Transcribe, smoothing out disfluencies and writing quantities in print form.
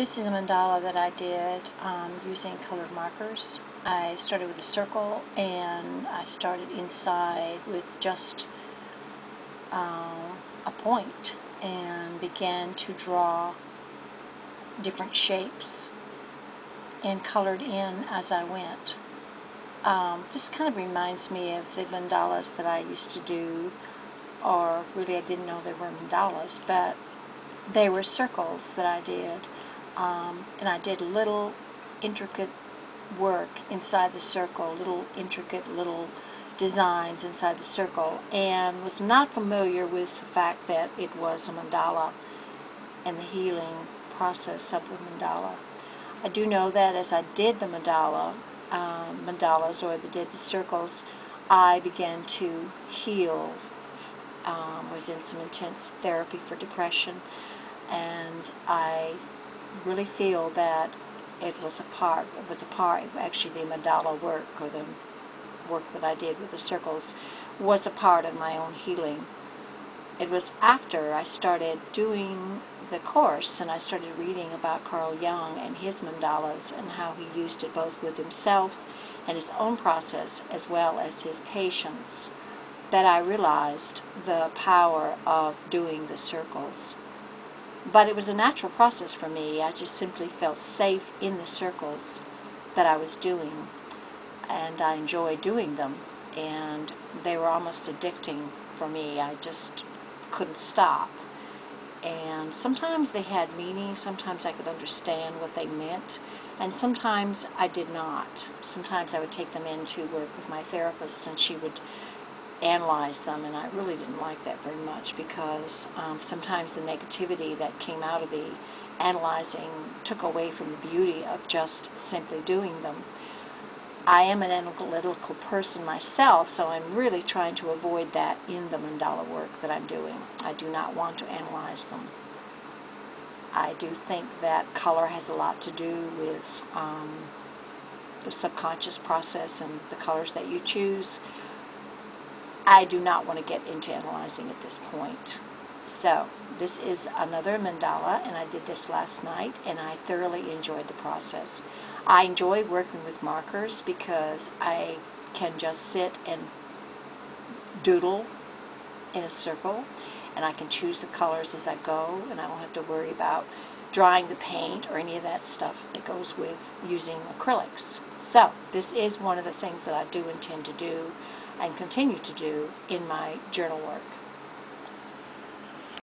This is a mandala that I did using colored markers. I started with a circle and I started inside with just a point and began to draw different shapes and colored in as I went. This kind of reminds me of the mandalas that I used to do, or really I didn't know they were mandalas, but they were circles that I did. And I did little intricate work inside the circle, little intricate little designs inside the circle, and was not familiar with the fact that it was a mandala and the healing process of the mandala. I do know that as I did the mandalas, or did the circles, I began to heal. Was in some intense therapy for depression, and I really feel that it was a part, actually the mandala work, or the work that I did with the circles, was a part of my own healing. It was after I started doing the course and I started reading about Carl Jung and his mandalas and how he used it both with himself and his own process as well as his patients, that I realized the power of doing the circles. But it was a natural process for me. I just simply felt safe in the circles that I was doing, and I enjoyed doing them, and they were almost addicting for me. I just couldn't stop. And sometimes they had meaning, sometimes I could understand what they meant, and sometimes I did not. Sometimes I would take them in to work with my therapist, and she would analyze them, and I really didn't like that very much, because sometimes the negativity that came out of the analyzing took away from the beauty of just simply doing them. I am an analytical person myself, so I'm really trying to avoid that in the mandala work that I'm doing. I do not want to analyze them. I do think that color has a lot to do with the subconscious process and the colors that you choose. I do not want to get into analyzing at this point. So, this is another mandala, and I did this last night, and I thoroughly enjoyed the process. I enjoy working with markers because I can just sit and doodle in a circle, and I can choose the colors as I go, and I don't have to worry about drying the paint or any of that stuff that goes with using acrylics. So, this is one of the things that I do intend to do and continue to do in my journal work.